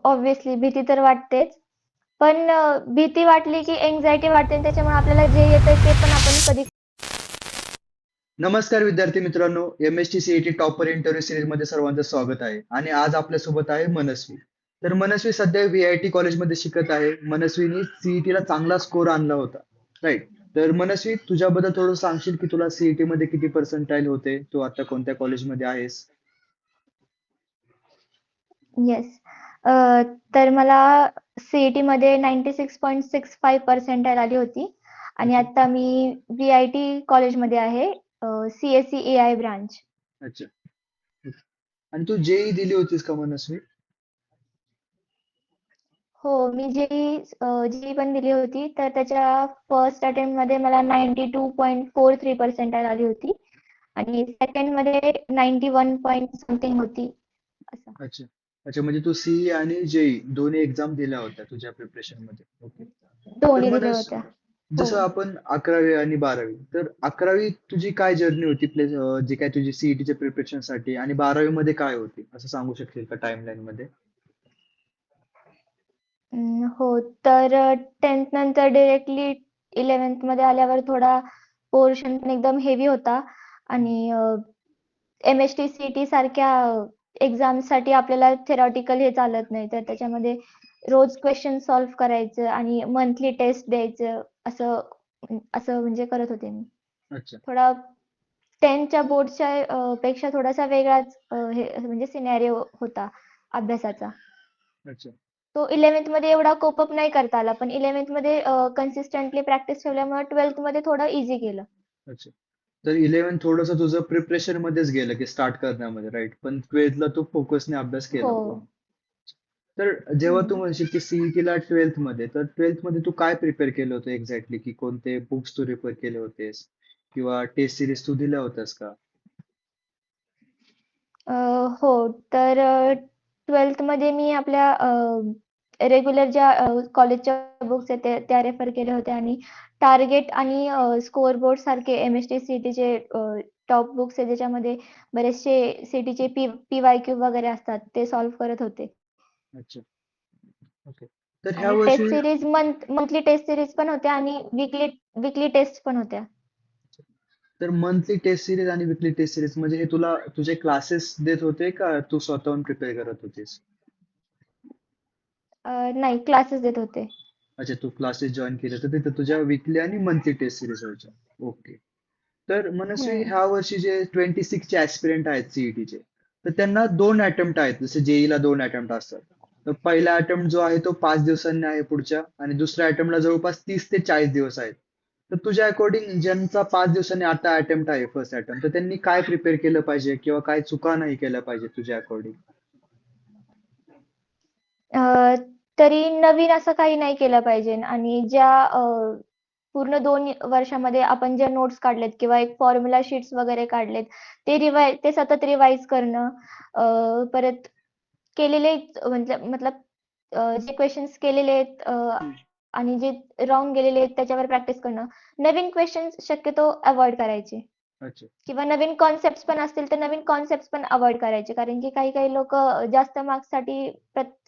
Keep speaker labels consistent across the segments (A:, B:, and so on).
A: Obviously भीती तर वाटतेच. पण भीती वाटली की अँक्झायटी वाटते आणि त्याच्यामुळे आपल्याला जे येतंय ते पण आपण कधी
B: नमस्कार विद्यार्थी मित्रांनो, M-S-T CET topper interview series मध्ये सर्वांचं स्वागत आहे आणि आज आपल्यासोबत आहे मनस्वी. तर मनस्वी सध्या व्ही-आय-टी कॉलेजमध्ये शिकत आहे. मनस्वीनी सीईटी ला चांगला स्कोर आणला होता. राईट. तर मनस्वी तुझ्याबद्दल थोडं सांगशील की तुला सीईटी मध्ये किती पर्सेंटाइल होते? तू आता कोणत्या कॉलेजमध्ये आहेस?
A: येस. अ, तर मला सी-ई-टी मध्ये 96.65 पर्सेंटाइल आली होती आणि
B: अच्छा.
A: आता मी व्ही-आय-टी कॉलेजमध्ये आहे. CSC AI branch.
B: अच्छा. आणि तू जेई दिली होतीस का मनस्वी?
A: हो, मी जेई पण दिली होती. तर त्याच्या फर्स्ट अटेम्प्टमध्ये मला 92.43 पर्सेंटाइल आली होती आणि सेकंडमध्ये 91 पॉइंट समथिंग होती असं.
B: अच्छा. अच्छा, म्हणजे तू सीई आणि जेई दोन्ही एक्झाम दिल्या होत्या तुझ्या प्रिपरेशन मध्ये. ओके. तर
A: दोन्ही दिल्या
B: मनस
A: होत्या. हो.
B: जसं आपण 11वी आणि 12वी, तर 11वी तुझी काय जर्नी होती जी काय तुझी सीईटीच्या प्रिपरेशन साठी, आणि 12वी मध्ये काय होती असं सांगू शकशील का टाइमलाईन मध्ये?
A: हो. तर 10th नंतर डायरेक्टली 11th मध्ये आल्यावर थोडा पोर्शन पण एकदम हेवी होता आणि एम-एस-टी, सी-ई-टी सारख्या एक्झामसाठी आपल्याला थेरॉटिकल हे चालत नाही. तर त्याच्यामध्ये रोज क्वेश्चन सॉल्व्ह करायचं आणि मंथली टेस्ट द्यायचं असं असं म्हणजे करत होते मी.
B: अच्छा.
A: थोडा 10च्या बोर्डच्या पेक्षा थोडासा वेगळाच हे म्हणजे सिनेरिओ होता अभ्यासाचा.
B: अच्छा.
A: तो 11th मध्ये एवढा कोप अप नाही करता आला, पण 11th मध्ये कन्सिस्टंटली प्रॅक्टिस ठेवल्यामुळे 12th मध्ये थोडं इझी गेलं.
B: अच्छा. तर 11 थोडंसं तुझं प्रिपरेशन मध्येच गेलं की स्टार्ट करण्यामध्ये, राईट, पण 12ला तू फोकसने अभ्यास केला.
A: हो.
B: तर जेव्हा तू
A: हं.
B: म्हणशील की सीईटीला 12th मध्ये, तर 12th मध्ये तू काय प्रिपेअर केलं होतं एक्झॅक्टली, की कोणते बुक्स तू रेफर केले होतेस किंवा टेस्ट सिरीज तू दिल्या होत्यास का?
A: अ, हो. तर 12th मध्ये मी आपल्या रेग्युलर ज्या कॉलेजच्या बुक्स आहेत त्या रेफर केल्या होत्या आणि टार्गेट आणि स्कोर बोर्ड सारखे एम-एस-टी, सी-ई-टीचे टॉप बुक्स आहेत ज्याच्यामध्ये बरेचसे सी-ई-टीचे पी-वाय-क्यू वगैरे असतात ते सॉल्व्ह करत होते.
B: अच्छा. ओके. तर ह्या
A: आणि टेस्ट
B: वर्षी
A: सीरीज मंथली टेस्ट सीरीज पण होत्या आणि वीकली वीकली टेस्ट पण होत्या.
B: तर मंथली टेस्ट सिरीज आणि विकली टेस्ट सिरीज म्हणजे हे तुला तुझे क्लासेस देत होते का तू स्वतःहून प्रिपेअर करत होतीस?
A: नाही क्लासेस देत होते.
B: अच्छा, तू क्लासेस जॉईन केले तर तिथे तुझ्या विकली आणि मंथली टेस्ट सिरीज व्हायच्या. ओके. तर मनस्वी
A: हं.
B: ह्या वर्षी जे 26 चे ऍस्पिरंट आहेत सीईटीचे, तर त्यांना 2 अटेम्प्ट आहेत, जसे जेईला 2 अटेम्प्ट असतात. तर पहिला अटेम्प्ट जो आहे तो 5 दिवसांनी आहे पुढच्या, आणि दुसऱ्या अटेम्प्टला जवळपास 30 ते 40 दिवस आहेत. तर तुझ्या अकॉर्डिंग ज्यांचा 5 दिवसांनी आता अटेम्प्ट आहे, फर्स्ट अटेम्प्ट, तर त्यांनी काय प्रिपेअर केलं पाहिजे किंवा काय चुका नाही केल्या पाहिजे तुझ्या अकॉर्डिंग?
A: अ, तरी नवीन असं काही नाही केलं पाहिजे आणि ज्या पूर्ण 2 वर्षामध्ये आपण ज्या नोट्स काढल्यात किंवा एक फॉर्म्युला शीट्स वगैरे काढलेत, ते सतत रिवाईज करणं. परत केलेले म्हणजे मतलब जे क्वेशन्स केलेले आहेत आणि जे राहून गेलेले आहेत त्याच्यावर प्रॅक्टिस करणं. नवीन क्वेशन्स शक्यतो अव्हॉइड करायचे.
B: अच्छा.
A: किंवा नवीन कॉन्सेप्ट्स पण असतील तर नवीन कॉन्सेप्ट्स पण अव्हॉइड करायचे. कारण की काही-काही लोकं जास्त मार्क्ससाठी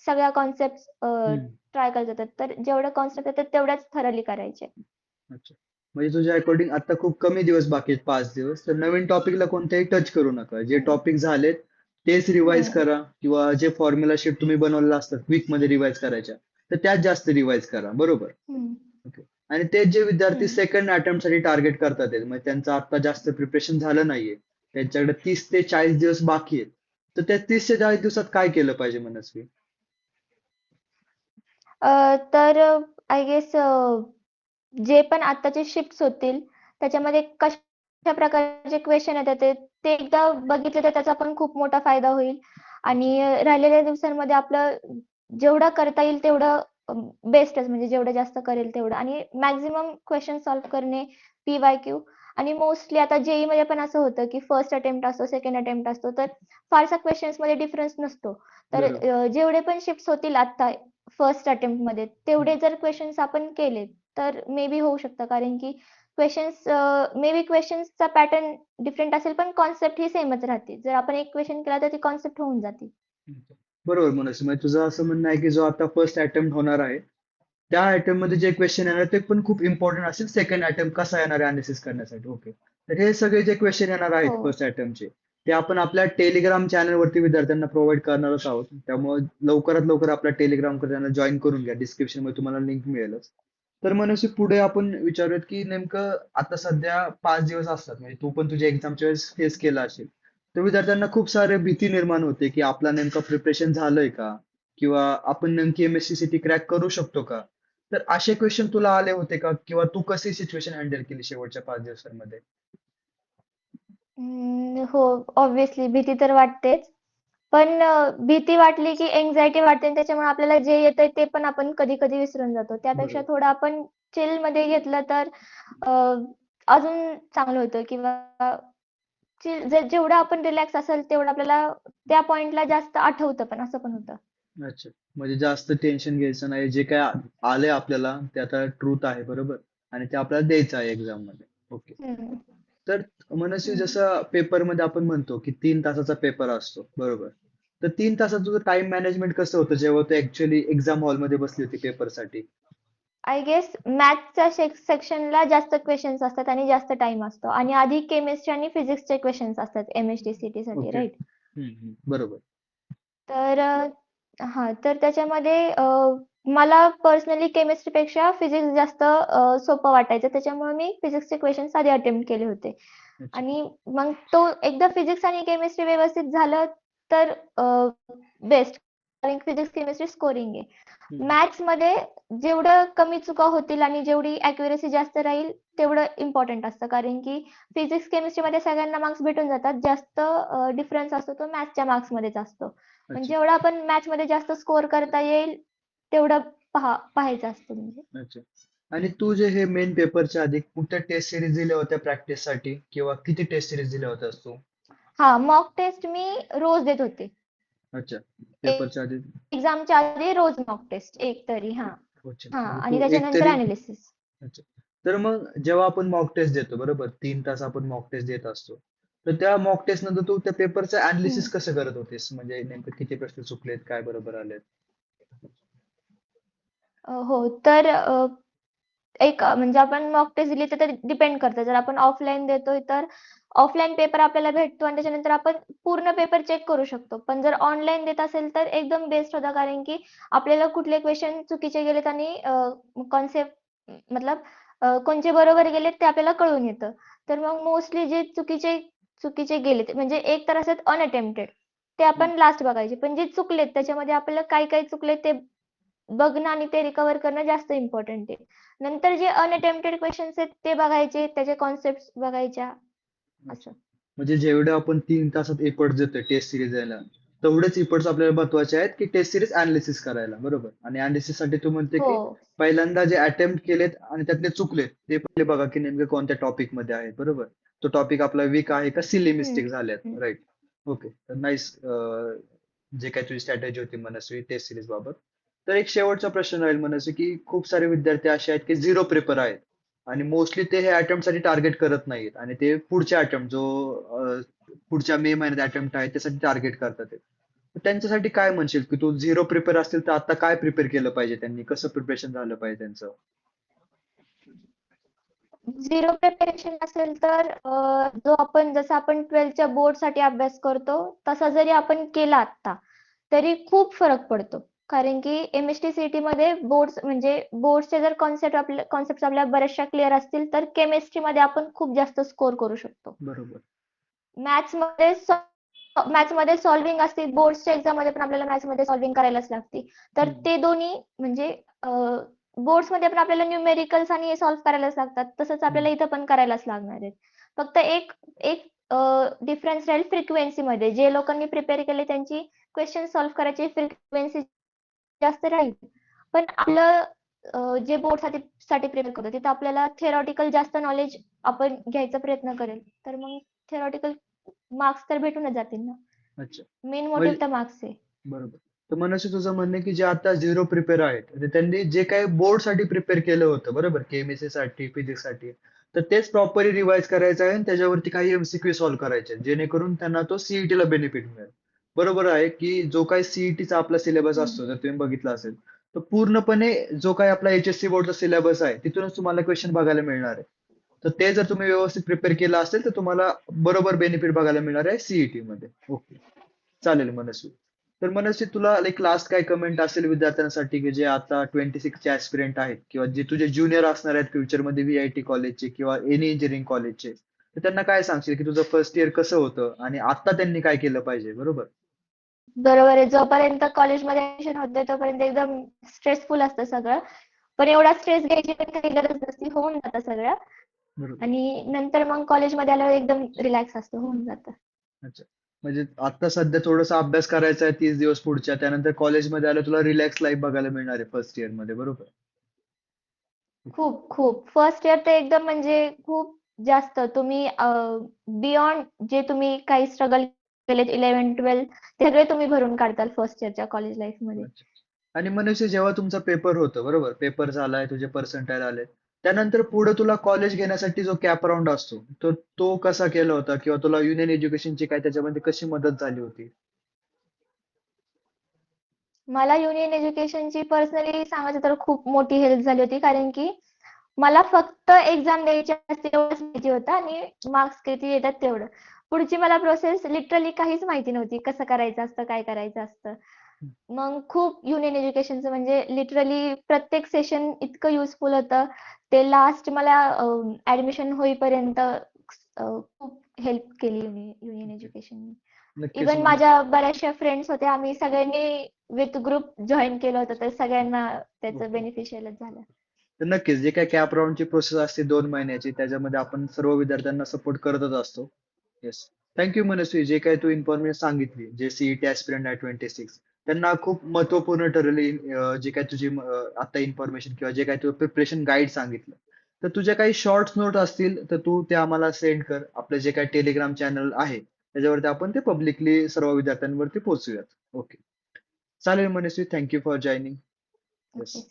A: सगळ्या कॉन्सेप्ट्स
B: हम्म.
A: ट्राय करत जातात. तर जेवढे कॉन्सेप्ट येतात तेवढ्याच थरोली करायचे.
B: अच्छा. म्हणजे तुझ्या अकॉर्डिंग आता खूप कमी दिवस बाकी आहेत, 5 दिवस, तर नवीन टॉपिकला कोणत्याही टच करू नका. जे
A: हं,
B: टॉपिक झालेत तेच रिवाइज
A: हं,
B: करा, किंवा जे फॉर्म्युला शीट तुम्ही बनवलेला असतात क्विक मध्ये रिवाइज करायच्या, तर त्यात जास्त रिवाइज करा. बरोबर.
A: हं,
B: ओके. आणि तेच जे विद्यार्थी
A: हं.
B: सेकंड अटेम्प्ट साठी टार्गेट करतात आहेत, म्हणजे त्यांचं आता जास्त प्रिपरेशन झालं नाहीये, त्यांच्याकडे 30 ते 40 दिवस बाकी आहेत, तर त्या 30 ते 40 दिवसात काय केलं पाहिजे मनस्वी?
A: तर आय गेस जे पण आत्ताचे शिफ्ट्स होतील, त्याच्यामध्ये कशा प्रकारचे क्वेश्चन येतात ते एकदा बघितलं तर त्याचा पण खूप मोठा फायदा होईल
B: अच्छा.
A: आणि राहिलेल्या दिवसांमध्ये आपलं जेवढं करता येईल तेवढं बेस्टच म्हणजे जेवढं जास्त करेल तेवढं आणि मॅक्सिमम क्वेशन सॉल्व्ह करणे, पी-वाय-क्यू आणि मोस्टली आता जेईमध्ये पण असं होतं, की फर्स्ट अटेम्प्ट असतो, सेकंड अटेम्प्ट असतो, तर फारसा क्वेशन्समध्ये डिफरन्स नसतो. तर
B: बरोबर.
A: जेवढे पण शिफ्ट्स होतील आत्ता फर्स्ट अटेम्प्टमध्ये तेवढे जर क्वेशन्स आपण केले, तर मे बी होऊ शकतं. कारण की क्वेशन्स मे बी क्वेशन्सचा पॅटर्न डिफरंट असेल, पण कॉन्सेप्ट ही सेमच राहते. जर आपण एक क्वेशन केला, तर ती कॉन्सेप्ट होऊन जाते.
B: बरोबर मनोज, म्हणजे तुझं असं म्हणणं आहे की जो आता फर्स्ट अटेम्प्ट होणार आहे त्या अटेम्प्ट मध्ये जे क्वेश्चन येणार ते पण खूप इम्पॉर्टंट असेल सेकंड अटेम्प्ट कसा येणार आहे अनालिसिस करण्यासाठी. ओके, तर हे सगळे जे क्वेश्चन येणार आहेत
A: हो.
B: फर्स्ट अटेम्प्टचे ते आपण आपल्या टेलिग्राम चॅनलवरती विद्यार्थ्यांना प्रोव्हाइड करणारच आहोत. त्यामुळे लवकरात लवकर आपल्या टेलिग्राम त्यांना जॉईन करून घ्या. डिस्क्रिप्शन मध्ये तुम्हाला लिंक मिळेलच. तर मनोज, पुढे आपण विचारूयात की नेमकं आता सध्या 5 दिवस असतात, म्हणजे तू पण तुझ्या एक्झामच्या वेळेस फेस केला असेल. तर विद्यार्थ्यांना खूप सारे भीती निर्माण होते की आपला नेमकं प्रिपरेशन झालंय का, किंवा आपण नेमकी MSc क्रॅक करू शकतो का. तर असे क्वेश्चन तुला आले होते का, किंवा तू कशी सिच्युएशन हँडल केली शेवटच्या 5 दिवसांमध्ये?
A: हो, ऑब्व्हियसली भीती तर वाटतेच. पण भीती वाटली की एन्झायटी वाटते आणि त्याच्यामुळे आपल्याला जे येतंय ते पण आपण कधी-कधी विसरून जातो. त्यापेक्षा
B: बरोबर.
A: थोडं आपण चिलमध्ये घेतलं तर अ, अजून चांगलं होतं किंवा जेवढं आपण रिलॅक्स असेल तेवढं आपल्याला त्या पॉइंटला जास्त आठवतं पण असं पण होतं.
B: अच्छा, म्हणजे जास्त टेन्शन घ्यायचं नाही. जे काय आलंय आपल्याला ते आता ट्रूथ आहे, बरोबर, आणि ते आपल्याला द्यायचं आहे एक्झाम मध्ये. ओके.
A: हं,
B: तर मनस्वी,
A: हं.
B: जसं पेपरमध्ये आपण म्हणतो की 3 तासाचा पेपर असतो, बरोबर, तर 3 तासाचं तुझं टाइम मॅनेजमेंट कसं होतं जेव्हा तू ऍक्च्युअली एक्झाम हॉलमध्ये बसली होती पेपरसाठी?
A: आय गेस मॅथ्सच्या सेक्शनला जास्त क्वेश्चन्स असतात आणि जास्त टाइम असतो आणि आधी केमिस्ट्री आणि फिजिक्सचे क्वेश्चन्स असतात MST साठी
B: ओके.
A: राईट.
B: बरोबर.
A: तर हां, तर त्याच्यामध्ये मला पर्सनली केमिस्ट्रीपेक्षा फिजिक्स जास्त सोपं वाटायचं. त्याच्यामुळे मी फिजिक्सचे क्वेश्चन्स आधी अटेम्प्ट केले होते.
B: अच्छा.
A: आणि मग तो एकदा फिजिक्स आणि केमिस्ट्री व्यवस्थित झालं तर बेस्ट. कारण फिजिक्स, केमिस्ट्री स्कोरिंग आहे.
B: हम्म.
A: मॅथ्समध्ये जेवढं कमी चुका होतील आणि जेवढी ॲक्युरसी जास्त राहील तेवढं इम्पॉर्टंट असतं. कारण की फिजिक्स, केमिस्ट्रीमध्ये सगळ्यांना मार्क्स भेटून जातात. जास्त डिफरन्स असतो तो मॅथ्सच्या मार्क्समध्येच असतो. पण
B: अच्छा.
A: जेवढं आपण मॅथ्समध्ये जास्त स्कोर करता येईल तेवढं पाहायचं असतं म्हणजे.
B: अच्छा. आणि तू जे हे मेन पेपरच्या आधी कुठल्या टेस्ट सिरीज दिल्या होत्या प्रॅक्टिस साठी, किंवा किती टेस्ट सिरीज दिल्या होत्यास तू?
A: हां, मॉक टेस्ट मी रोज देत होते.
B: अच्छा. पेपरच्या आधी.
A: एक्झामच्या आधी रोज मॉक टेस्ट एक तरी. हां.
B: अच्छा,
A: हां
B: म्हणजे
A: आणि
B: तू एक
A: त्याच्यानंतर
B: तरी.
A: एनालिसिस.
B: अच्छा. तर मग जेव्हा आपण मॉक टेस्ट देतो, बरोबर, 3 तास आपण मॉक टेस्ट देत असतो, तर त्या मॉक टेस्ट नंतर तू त्या पेपरचं
A: हं.
B: अनालिसिस कसं करत होतीस, म्हणजे नेमकं किती प्रश्न चुकलेत, काय बरोबर आलेत?
A: हो. तर एक म्हणजे आपण मॉक टेस्ट दिली तर ते डिपेंड करतं. जर आपण ऑफलाईन देतोय तर ऑफलाईन पेपर आपल्याला भेटतो आणि त्याच्यानंतर आपण पूर्ण पेपर चेक करू शकतो. पण जर ऑनलाईन देत असेल तर एकदम बेस्ट होतं कारण की आपल्याला कुठले क्वेश्चन चुकीचे गेलेत आणि कॉन्सेप्ट मतलब कोणचे बरोबर गेलेत ते आपल्याला कळून येतं. तर मग मोस्टली जे चुकीचे चुकीचे गेलेत म्हणजे एक तर असतात अनअटेम्प्टेड ते
B: हम्म.
A: आपण लास्ट बघायचे. पण जे चुकलेत त्याच्यामध्ये आपल्याला काय चुकलेत ते बघणं आणि ते रिकव्हर करणं जास्त इम्पॉर्टंट आहे. नंतर जे अनअटेम्प्टेड क्वेश्चन्स आहेत ते बघायचे, त्याचे कॉन्सेप्ट्स बघायच्या
B: अच्छा.
A: असं.
B: म्हणजे जेवढं आपण 3 तासात एफर्ट देतोय टेस्ट सिरीज द्यायला, तेवढेच एफर्ट्स आपल्याला महत्वाचे आहेत की टेस्ट सिरीज अनालिसिस करायला, बरोबर. आणि अनालिसिस साठी तू म्हणते
A: हो.
B: की पहिल्यांदा जे अटेम्प्ट केलेत आणि त्यातले चुकलेत ते पहिले बघा की नेमके कोणत्या टॉपिक मध्ये आहेत, बरोबर. तो टॉपिक आपला वीक आहे का सिली
A: हं,
B: मिस्टेक झाल्यात,
A: हं.
B: राईट. ओके, तर नाईस. जे काही तुझी स्ट्रॅटेजी होती मनस्वी टेस्ट सिरीज बाबत. तर एक शेवटचा प्रश्न राहील मनस्वी, की खूप सारे विद्यार्थी असे आहेत की झिरो प्रिपेअर आहेत, आणि मोस्टली ते हे अटेम्प्ट साठी टार्गेट करत नाहीत, आणि ते पुढच्या अटेम्प्ट जो पुढच्या मे महिन्यात अटेम्प्ट आहे त्यासाठी टार्गेट करतात ते. तर त्यांच्यासाठी काय म्हणशील, की तू झिरो प्रिपेअर असतील तर आता काय प्रिपेअर केलं पाहिजे, त्यांनी कसं प्रिपरेशन झालं पाहिजे त्यांचं?
A: झिरो प्रिपरेशन असेल तर जो आपण जसं आपण 12च्या बोर्डसाठी अभ्यास करतो, तसा जरी आपण केला आत्ता, तरी खूप फरक पडतो. कारण की MST-CETमध्ये बोर्ड्स म्हणजे बोर्ड्सचे जर कॉन्सेप्ट्स आपल्या बऱ्याचशा क्लिअर असतील, तर केमिस्ट्रीमध्ये आपण खूप जास्त स्कोर करू शकतो.
B: बरोबर.
A: मॅथ्समध्ये मॅथ्समध्ये सॉल्व्हिंग असते. बोर्ड्सच्या एक्झाममध्ये पण आपल्याला मॅथ्समध्ये सॉल्व्हिंग करायलाच लागते. तर
B: हम्म.
A: ते दोन्ही म्हणजे बोर्ड्समध्ये पण आपल्याला न्यूमेरिकल्स आणि हे सॉल्व्ह करायलाच लागतात. तसंच
B: हम्म.
A: आपल्याला इथं पण करायलाच लागणार आहेत. फक्त एक एक डिफरन्स राहील फ्रिक्वेन्सीमध्ये. जे लोकांनी प्रिपेअर केले त्यांची क्वेश्चन सॉल्व्ह करायची फ्रिक्वेन्सी जास्त राहील. पण आपलं जे बोर्डसाठी प्रिपेअर करतो तिथं आपल्याला थिअरॉटिकल जास्त नॉलेज आपण घ्यायचा प्रयत्न करेल. तर मग थिअरॉटिकल मार्क्स तर भेटूनच जातील ना.
B: अच्छा.
A: मेन
B: म्हणजे
A: मोटिव्ह तर मार्क्स आहे.
B: बरोबर. तर मनसे तुझं म्हणणं आहे की जे आता झिरो प्रिपेअर आहेत, तर त्यांनी जे काही बोर्ड साठी प्रिपेअर केलं होतं, बरोबर, केमिस्ट्री साठी, फिजिक्स साठी, तर तेच प्रॉपरली रिवाइज करायचं आहे आणि त्याच्यावरती काही MCQ सॉल्व्ह करायचे आहेत, जेणेकरून त्यांना तो CET ला बेनिफिट मिळेल. बरोबर आहे की जो काही सीईटीचा आपला सिलेबस
A: हम्म.
B: असतो जर तुम्ही बघितला असेल तर पूर्णपणे जो काही आपला एचएससी बोर्डचा सिलेबस आहे तिथूनच तुम्हाला क्वेश्चन बघायला मिळणार आहे. तर ते जर तुम्ही व्यवस्थित प्रिपेअर केलं असेल तर तुम्हाला बरोबर बेनिफिट बघायला मिळणार आहे सीईटी मध्ये. ओके, चालेल मनस्वी. तर मनस्वी तुला एक लास्ट काय कमेंट असेल विद्यार्थ्यांसाठी की जे आता 26 चे ऍस्पिरंट आहेत किंवा जे तुझे ज्युनियर असणार आहेत फ्युचरमध्ये व्हीआयटी कॉलेजचे किंवा एनी इंजिनिअरिंग कॉलेजचे, तर त्यांना काय सांगशील की तुझं फर्स्ट इयर कसं होतं आणि आता त्यांनी काय केलं पाहिजे, बरोबर?
A: बरोबर आहे. जोपर्यंत कॉलेजमध्ये ऍडमिशन होते तोपर्यंत एकदम स्ट्रेसफुल असतं सगळं. पण एवढा स्ट्रेस घ्यायची पण काही गरज नसते. होऊन जातं सगळं.
B: बरोबर.
A: आणि नंतर मग कॉलेजमध्ये आल्यावर एकदम रिलॅक्स असतं. होऊन जातं.
B: अच्छा. म्हणजे आता सध्या थोडासा अभ्यास करायचा आहे 30 दिवस पुढच्या, त्यानंतर कॉलेजमध्ये आलं तुला रिलॅक्स लाईफ बघायला मिळणार आहे फर्स्ट इयर मध्ये, बरोबर? ओके.
A: खूप खूप. फर्स्ट इयर तर एकदम म्हणजे खूप जास्त तुम्ही बियॉन्ड जे तुम्ही काही स्ट्रगल केलेत 11-12 ते सगळे तुम्ही भरून काढताल फर्स्ट इयरच्या कॉलेज लाईफमध्ये.
B: अच्छा. आणि मनुष्य जेव्हा तुमचा पेपर होतो, बरोबर, पेपर झालाय, तुझे पर्सेंटाईल आले, त्यानंतर पुढे तुला कॉलेज घेण्यासाठी जो कॅप राऊंड असतो तो तो कसा केला होता किंवा तुला युनियन एज्युकेशनची काय त्याच्यामध्ये कशी मदत झाली होती?
A: मला युनियन एज्युकेशनची पर्सनली सांगायचं तर खूप मोठी हेल्प झाली होती. कारण की मला फक्त एक्झाम द्यायची असते एवढंच माहिती होतं आणि मार्क्स किती येतात तेवढं. पुढची मला प्रोसेस लिटरली काहीच माहिती नव्हती. कसं करायचं असतं, काय करायचं असतं. मग खूप युनियन एज्युकेशनचं म्हणजे लिटरली प्रत्येक सेशन इतकं युजफुल होतं. ते लास्ट मला ऍडमिशन होईपर्यंत खूप हेल्प केली युनियन
B: ओके.
A: एज्युकेशननी.
B: नक्कीच
A: इवन
B: मन
A: माझ्या बऱ्याचशा फ्रेंड्स होत्या. आम्ही सगळ्यांनी विथ ग्रुप जॉईन केलं होतं. तर सगळ्यांना त्याचं
B: ओके.
A: बेनिफिशियलच झालं.
B: तर नक्कीच जे काही कॅप राऊंडची प्रोसेस असते 2 महिन्याची त्याच्यामध्ये आपण सर्व विद्यार्थ्यांना सपोर्ट करतच असतो. येस. थँक्यू मनस्वी, जे काही तू इन्फॉर्मेशन सांगितली जे सीईटी ऍस्पिरंट आहे 26 त्यांना खूप महत्वपूर्ण ठरली. जे काही तुझी आता इन्फॉर्मेशन किंवा जे काही तू प्रिपरेशन गाईड सांगितलं, तर तुझ्या काही शॉर्ट्स नोट असतील तर तू ते आम्हाला सेंड कर. आपलं जे काही टेलिग्राम चॅनल आहे त्याच्यावरती आपण ते पब्लिकली सर्व विद्यार्थ्यांवरती पोहोचूयात. ओके, चालेल Manasvi, thank you for joining.
A: Okay.
B: Yes.